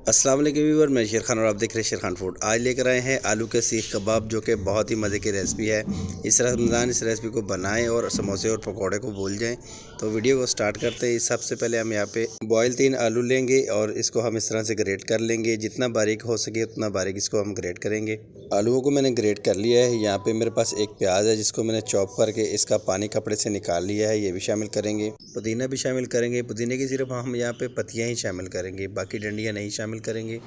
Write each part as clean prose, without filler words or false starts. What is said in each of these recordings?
अस्सलाम वालेकुम व्यूअर, मैं शेर खान और आप देख रहे हैं शेर खान फूड। आज लेकर आए हैं आलू के सीख कबाब, जो कि बहुत ही मज़े की रेसिपी है। इस रमज़ान इस रेसिपी को बनाएं और समोसे और पकौड़े को भूल जाएं। तो वीडियो को स्टार्ट करते हैं। सबसे पहले हम यहाँ पे बॉयल 3 आलू लेंगे और इसको हम इस तरह से ग्रेट कर लेंगे। जितना बारीक हो सके उतना बारीक इसको हम ग्रेट करेंगे। आलूओं को मैंने ग्रेट कर लिया है। यहाँ पे मेरे पास एक प्याज है जिसको मैंने चॉप करके इसका पानी कपड़े से निकाल लिया है, ये भी शामिल करेंगे। पुदीना भी शामिल करेंगे। पुदीने की सिर्फ हम यहाँ पे पत्तियाँ ही शामिल करेंगे, बाकी डंडियाँ नहीं शामिल करेंगे।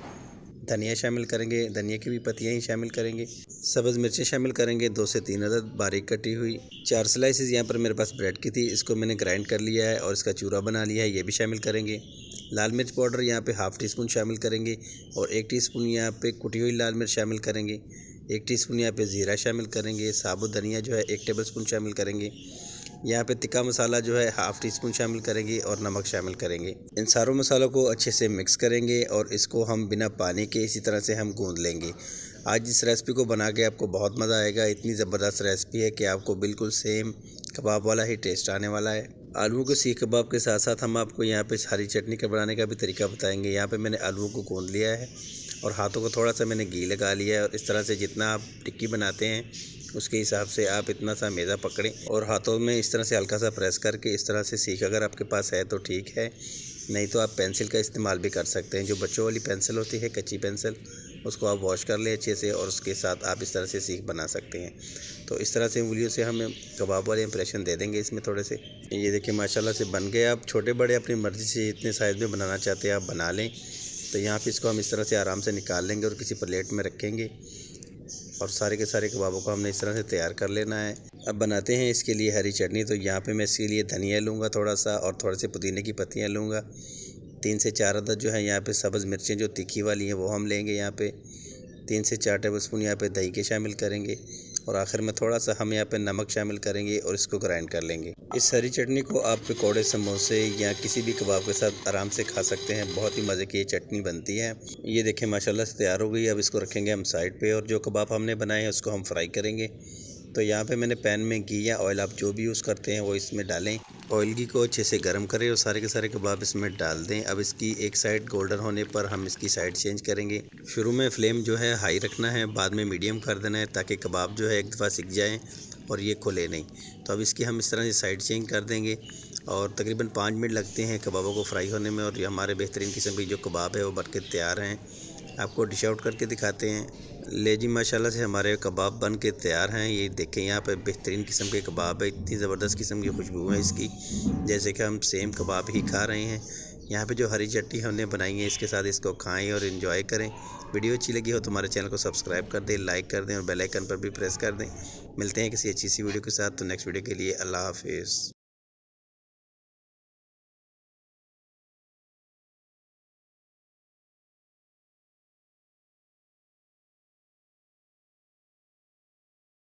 धनिया शामिल करेंगे, धनिया की भी पत्तियाँ ही शामिल करेंगे। सब्ज़ मिर्चें शामिल करेंगे, 2 से 3 अदद बारीक कटी हुई। 4 स्लाइसेस यहाँ पर मेरे पास ब्रेड की थी, इसको मैंने ग्राइंड कर लिया है और इसका चूरा बना लिया है, ये भी शामिल करेंगे। लाल मिर्च पाउडर यहाँ पे हाफ़ टी स्पून शामिल करेंगे और 1 टीस्पून यहाँ पे कुटी हुई लाल मिर्च शामिल करेंगे। 1 टीस्पून यहाँ पे ज़ीरा शामिल करेंगे। साबुत धनिया जो है 1 टेबलस्पून शामिल करेंगे। यहाँ पे तिक्का मसाला जो है हाफ़ टी स्पून शामिल करेंगे और नमक शामिल करेंगे। इन सारों मसालों को अच्छे से मिक्स करेंगे और इसको हम बिना पानी के इसी तरह से हम गूंद लेंगे। आज इस रेसिपी को बना के आपको बहुत मज़ा आएगा। इतनी ज़बरदस्त रेसिपी है कि आपको बिल्कुल सेम कबाब वाला ही टेस्ट आने वाला है। आलूओं के सीख कबाब के साथ साथ हम आपको यहाँ पे हरी चटनी का बनाने का भी तरीका बताएंगे। यहाँ पे मैंने आलूओं को गूंद लिया है और हाथों को थोड़ा सा मैंने घी लगा लिया है और इस तरह से जितना आप टिक्की बनाते हैं उसके हिसाब से आप इतना सा मैदा पकड़ें और हाथों में इस तरह से हल्का सा प्रेस करके इस तरह से सीख अगर आपके पास है तो ठीक है, नहीं तो आप पेंसिल का इस्तेमाल भी कर सकते हैं। जो बच्चों वाली पेंसिल होती है, कच्ची पेंसिल, उसको आप वॉश कर लें अच्छे से और उसके साथ आप इस तरह से सीख बना सकते हैं। तो इस तरह से उंगलियों से हम कबाब वाले इंप्रेशन दे देंगे इसमें थोड़े से। ये देखिए माशाल्लाह से बन गए। आप छोटे बड़े अपनी मर्ज़ी से जितने साइज़ में बनाना चाहते हैं आप बना लें। तो यहाँ पे इसको हम इस तरह से आराम से निकाल लेंगे और किसी प्लेट में रखेंगे और सारे के सारे कबाबों को हमने इस तरह से तैयार कर लेना है। अब बनाते हैं इसके लिए हरी चटनी। तो यहाँ पे मैं इसके लिए धनिया लूँगा थोड़ा सा और थोड़े से पुदीने की पत्तियाँ लूँगा। 3 से 4 अदद जो है यहाँ पे सब्ज़ मिर्चें जो तीखी वाली हैं वो हम लेंगे। यहाँ पे 3 से 4 टेबलस्पून यहाँ पे दही के शामिल करेंगे और आखिर में थोड़ा सा हम यहाँ पे नमक शामिल करेंगे और इसको ग्राइंड कर लेंगे। इस हरी चटनी को आप पकौड़े, समोसे या किसी भी कबाब के साथ आराम से खा सकते हैं। बहुत ही मज़े की ये चटनी बनती है। ये देखें माशाल्लाह से तैयार हो गई। अब इसको रखेंगे हम साइड पे और जो कबाब हमने बनाए हैं उसको हम फ्राई करेंगे। तो यहाँ पे मैंने पैन में घी या ऑयल, आप जो भी यूज़ करते हैं वो इसमें डालें। ऑयल घी को अच्छे से गर्म करें और सारे के सारे कबाब इसमें डाल दें। अब इसकी एक साइड गोल्डन होने पर हम इसकी साइड चेंज करेंगे। शुरू में फ्लेम जो है हाई रखना है, बाद में मीडियम कर देना है ताकि कबाब जो है एक दफ़ा सिक जाएँ और ये खुले नहीं। तो अब इसकी हम इस तरह से साइड चेंज कर देंगे और तकरीबन 5 मिनट लगते हैं कबाबों को फ्राई होने में और ये हमारे बेहतरीन किस्म के जो कबाब है वो बन के तैयार हैं। आपको डिश आउट करके दिखाते हैं। ले जी माशाल्लाह से हमारे कबाब बन के तैयार हैं। ये देखें यहाँ पे बेहतरीन किस्म के कबाब है। इतनी ज़बरदस्त किस्म की खुशबू है इसकी, जैसे कि हम सेम कबाब ही खा रहे हैं। यहाँ पे जो हरी चटनी हमने बनाई है इसके साथ इसको खाएं और इन्जॉय करें। वीडियो अच्छी लगी हो तो हमारे चैनल को सब्सक्राइब कर दें, लाइक कर दें और बेल आइकन पर भी प्रेस कर दें। मिलते हैं किसी अच्छी सी वीडियो के साथ। तो नेक्स्ट वीडियो के लिए अल्लाह हाफिज़।